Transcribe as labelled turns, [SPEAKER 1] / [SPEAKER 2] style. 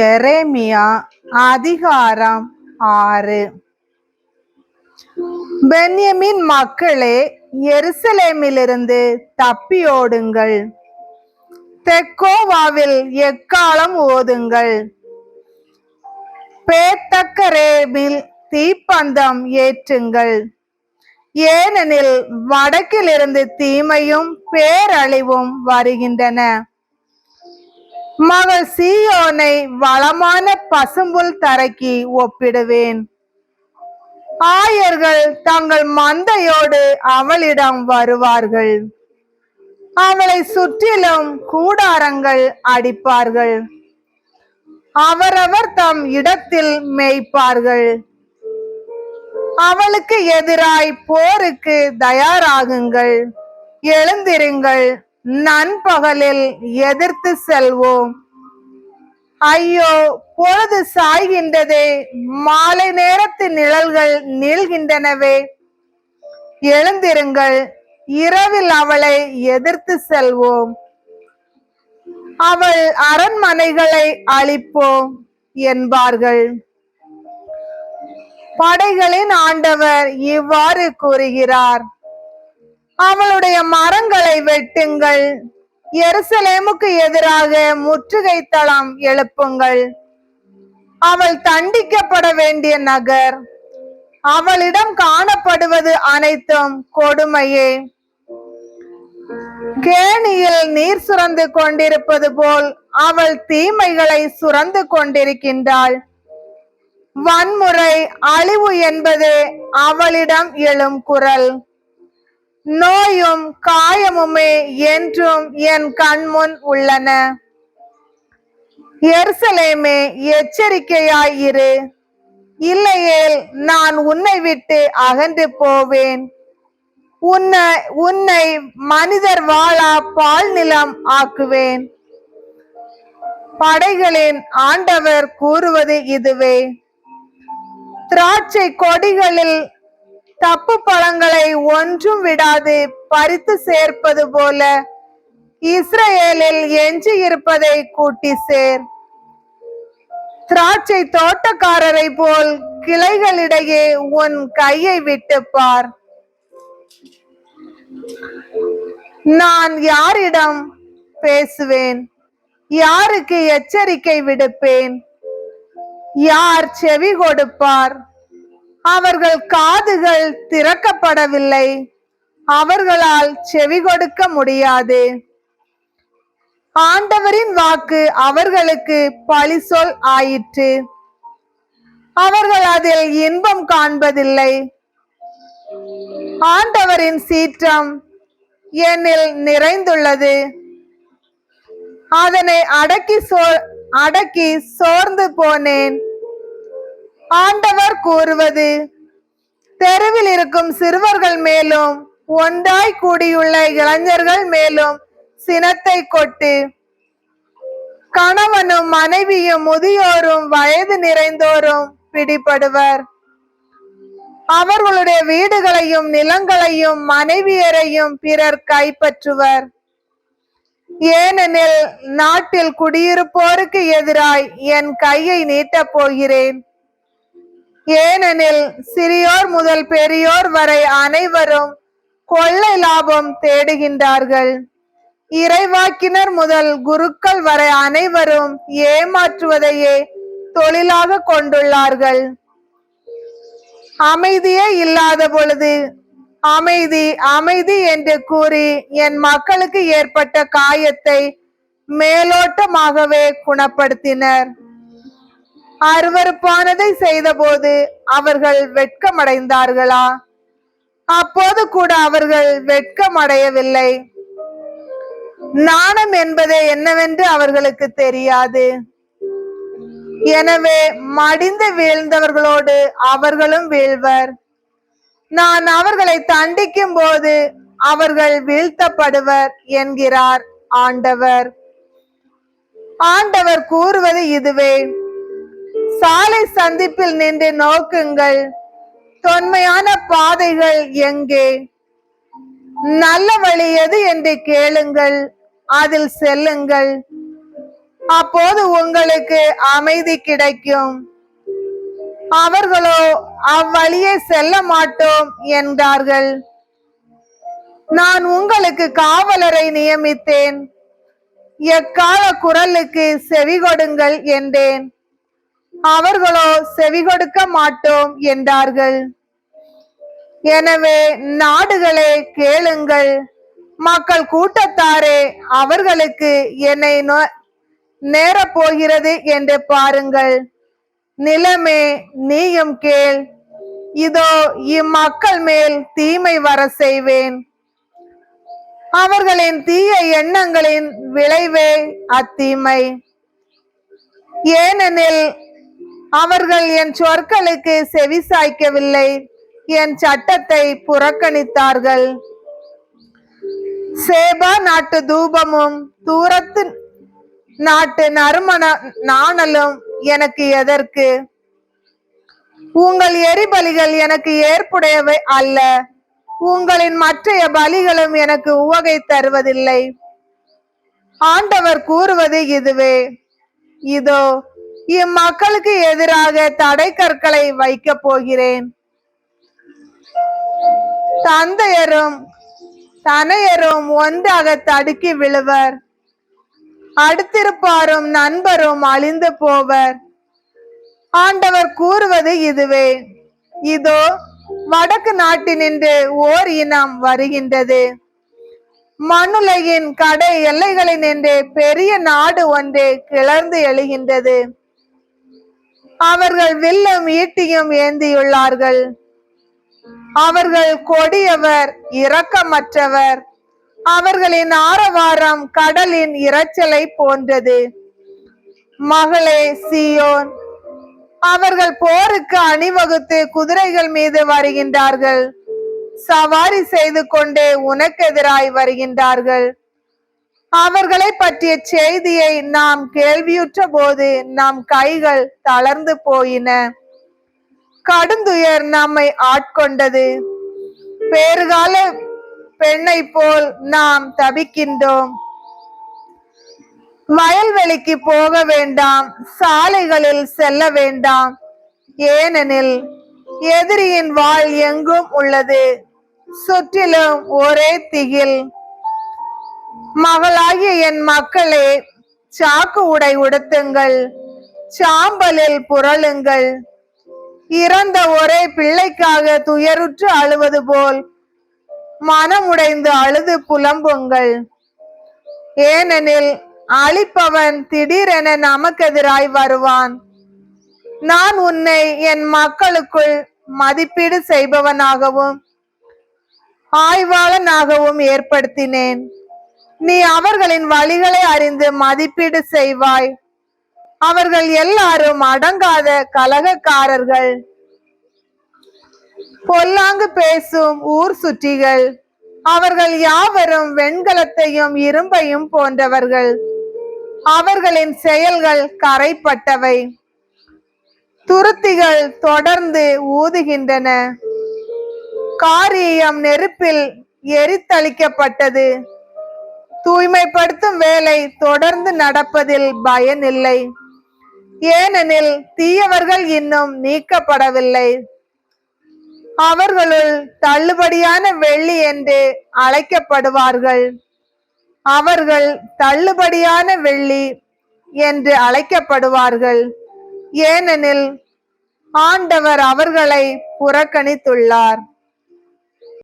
[SPEAKER 1] எரேமியா அதிகாரம் 6. பென்யமீன் மக்களே, எருசலேமிலிருந்து தப்பியோடுங்கள். தெக்கோவாவில் எக்காலம் ஓதுங்கள். பேத்தக்கரேமில் தீப்பந்தம் ஏற்றுங்கள். ஏனெனில் வடக்கிலிருந்து தீமையும் பேரழிவும் வருகின்றன. மகள் சீயோனை வளமான பசும்புல் தரைக்கு ஒப்பிடுவேன். ஆயர்கள் தங்கள் மந்தையோடு அவளிடம் வருவார்கள். அவளை சுற்றிலும் கூடாரங்கள் அடிப்பார்கள். அவரவர் தம் இடத்தில் மேய்ப்பார்கள். அவளுக்கு எதிராய் போருக்கு தயாராகுங்கள். எழுந்திருங்கள், நண்பகலில் எதிர்த்து செல்வோம். ஐயோ, பொழுது சாய்கின்றதே, மாலை நேரத்து நிழல்கள் நீள்கின்றனவே. எழுந்திருங்கள், இரவில் அவளை எதிர்த்து செல்வோம். அவள் அரண்மனைகளை அழிப்போம் என்பார்கள். படைகளின் ஆண்டவர் இவ்வாறு கூறுகிறார்: அவளுடைய மரங்களை வெட்டுங்கள். எருசலேமுக்கு எதிராக முற்றுகை தளம் எழுப்புங்கள். அவள் தண்டிக்கப்பட வேண்டிய நகர். அவளிடம் காணப்படுவது அனைத்தும் கொடுமையே. கேணியில் நீர் சுரந்து கொண்டிருப்பது போல் அவள் தீமைகளை சுரந்து கொண்டிருக்கின்றாள். வன்முறை, அழிவு என்பது அவளிடம் எழும் குரல். நோயும் காயமுமே என்றும் என் கண்முன் உள்ளன. எருசலேமே, எச்சரிக்கையாயிரு, இல்லையேல் நான் உன்னை விட்டு அகன்று போவேன். உன்னை மனிதர் வாழா பால் நிலம் ஆக்குவேன். படைகளின் ஆண்டவர் கூறுவது இதுவே: திராட்சை கொடிகளில் தப்பு பழங்களை ஒன்றும் விடாது பறித்து சேர்ப்பது போல இஸ்ரேலில் எஞ்சி இருப்பதை கூட்டி சேர். திராட்சை தோட்டக்காரரை போல் கிளைகளிடையே உன் கையை விட்டு பார். நான் யாரிடம் பேசுவேன்? யாருக்கு எச்சரிக்கை விடுப்பேன்? யார் செவி கொடுப்பார்? அவர்கள் காதுகள் திறக்கப்படவில்லை. அவர்களால் செவி கொடுக்க முடியாது. ஆண்டவரின் வாக்கு அவர்களுக்கு பழிசொல் ஆயிற்று. அவர்கள் அதில் இன்பம் காண்பதில்லை. ஆண்டவரின் சீற்றம் என்னில் நிறைந்துள்ளது. அதனை அடக்கி சோர்ந்து போனேன். ஆண்டவர் கூறுவது: தெருவில் இருக்கும் சிறுவர்கள் மேலும் ஒன்றாய் கூடியுள்ள இளைஞர்கள் மேலும் சினத்தை கொட்டு. கணவனும் மனைவியும் முதியோரும் வயது நிறைந்தோரும் பிடிபடுவர். அவர்களுடைய வீடுகளையும் நிலங்களையும் மனைவியரையும் பிறர் கைப்பற்றுவர். ஏனெனில் நாட்டில் குடியிருப்போருக்கு எதிராய் என் கையை நீட்டப் போகிறேன். ஏனெனில் சிறியோர் முதல் பெரியோர் வரை அனைவரும் கொள்ளை லாபம் தேடுகின்றார்கள். இறைவாக்கினர் முதல் குருக்கள் வரை அனைவரும் ஏமாற்றுவதையே தொழிலாக கொண்டுள்ளார்கள். அமைதியே இல்லாத பொழுது அமைதி அமைதி என்று கூறி என் மக்களுக்கு ஏற்பட்ட காயத்தை மேலோட்டமாகவே குணப்படுத்தினர். அருவருப்பானதை செய்தபோது அவர்கள் வெட்கமடைந்தார்களா? அப்போது கூட அவர்கள் வெட்கமடையவில்லை. நாணம் என்பது என்னவென்று அவர்களுக்கு தெரியாது. எனவே மடிந்து வீழ்ந்தவர்களோடு அவர்களும் வீழ்வர். நான் அவர்களை தண்டிக்கும் போது அவர்கள் வீழ்த்தப்படுவர் என்கிறார் ஆண்டவர். ஆண்டவர் கூறுவது இதுவே: சாலை சந்திப்பில் நின்று நோக்குங்கள். தொன்மையான பாதைகள் எங்கே? நல்ல வழி எது என்று கேளுங்கள், அதில் செல்லுங்கள். அப்போது உங்களுக்கு அமைதி கிடைக்கும். அவர்களோ அவ்வழியே செல்ல மாட்டோம் என்றார்கள். நான் உங்களுக்கு காவலரை நியமித்தேன், எக்கால குரலுக்கு செவி கொடுங்கள் என்றேன். அவர்களோ செவி கொடுக்க மாட்டோம் என்றார்கள். எனவே நாடுகளே கேளுங்கள், மக்கள் கூட்டத்தாரே அவர்களுக்கு என்னை நேரப் போகிறது என்று பாருங்கள். நிலமே நீயும் கேள், இதோ இம்மக்கள் மேல் தீமை வர செய்வேன். அவர்களின் தீய எண்ணங்களின் விளைவே அத்தீமை. ஏனெனில் அவர்கள் என் சொற்களுக்கு செவி சாய்க்கவில்லை, என் சட்டத்தை புறக்கணித்தார்கள். சேபா நாட்டு தூபமும் தூரத்து நாட்டு நறுமண நாணலும் எனக்கு எதற்கு? உங்கள் எரிபலிகள் எனக்கு ஏற்புடையவை அல்ல, உங்களின் மற்றைய பலிகளும் எனக்கு உவகை தருவதில்லை. ஆண்டவர் கூறுவது இதுவே, இதோ இம்மக்களுக்கு எதிராக தடை கற்களை வைக்க போகிறேன். தந்தையரும் தனையரும் ஒன்றாக தடுக்கி விழுவர், அடுத்திருப்பாரும் நண்பரும் அழிந்து போவர். ஆண்டவர் கூறுவது இதுவே, இதோ வடக்கு நாட்டினின்று ஓர் இனம் வருகின்றது, மண்ணுலகின் கடை எல்லைகளினின்று பெரிய நாடு ஒன்று கிளர்ந்து எழுகின்றது. அவர்கள் வில்லும் ஈட்டியும் ஏந்தியுள்ளார்கள். அவர்கள் கொடியவர், இரக்கமற்றவர். அவர்களின் ஆரவாரம் கடலின் இரைச்சலை போன்றது. மகளே சீயோன், அவர்கள் போருக்கு அணிவகுத்து குதிரைகள் மீது வருகின்றார்கள், சவாரி செய்து கொண்டே உனக்கு எதிராய் வருகின்றார்கள். அவர்களை பற்றிய செய்தியை நாம் கேள்வியுற்ற போது நம் கைகள் தளர்ந்து போயின. கடுந்துயர் நம்மை ஆட்கொண்டது, பேறுகால பெண்ணை போல் நாம் தவிக்கின்றோம். வயல்வெளிக்கு போக வேண்டாம், சாலைகளில் செல்ல வேண்டாம், ஏனெனில் எதிரியின் வாள் எங்கும் உள்ளது, சுற்றிலும் ஒரே திகில். மகளாகிய என் மக்களே, சாக்கு உடை உடுத்துங்கள், சாம்பலில் புரளுங்கள். இறந்த ஒரே பிள்ளைக்காக துயருற்று அழுவது போல் மனமுடைந்து அழுது புலம்புங்கள். ஏனெனில் அழிப்பவன் திடீரென நமக்கு எதிராய் வருவான். நான் உன்னை என் மக்களுக்குள் மதிப்பீடு செய்பவனாகவும் ஆய்வாளனாகவும் ஏற்படுத்தினேன். நீ அவர்களின் வழிகளை அறிந்து மதிப்பீடு செய்வாய். அவர்கள் எல்லாரும் அடங்காத கலகக்காரர்கள், பொல்லாங்கு பேசும் ஊர் சுற்றிகள். அவர்கள் யாவரும் வெண்கலத்தையும் இரும்பையும் போன்றவர்கள். அவர்களின் செயல்கள் கரைப்பட்டவை. துருத்திகள் தொடர்ந்து ஊதுகின்றன. காரியம் நெருப்பில் எரித்தளிக்கப்பட்டது. தூய்மைப்படுத்தும் வேலை தொடர்ந்து நடப்பதில் பயனில்லை, ஏனெனில் தீயவர்கள் இன்னும் நீக்கப்படவில்லை. அவர்களுள் தள்ளுபடியான வெள்ளி என்று அழைக்கப்படுவார்கள். அவர்கள் தள்ளுபடியான வெள்ளி என்று அழைக்கப்படுவார்கள், ஏனெனில் ஆண்டவர் அவர்களை புறக்கணித்துள்ளார்.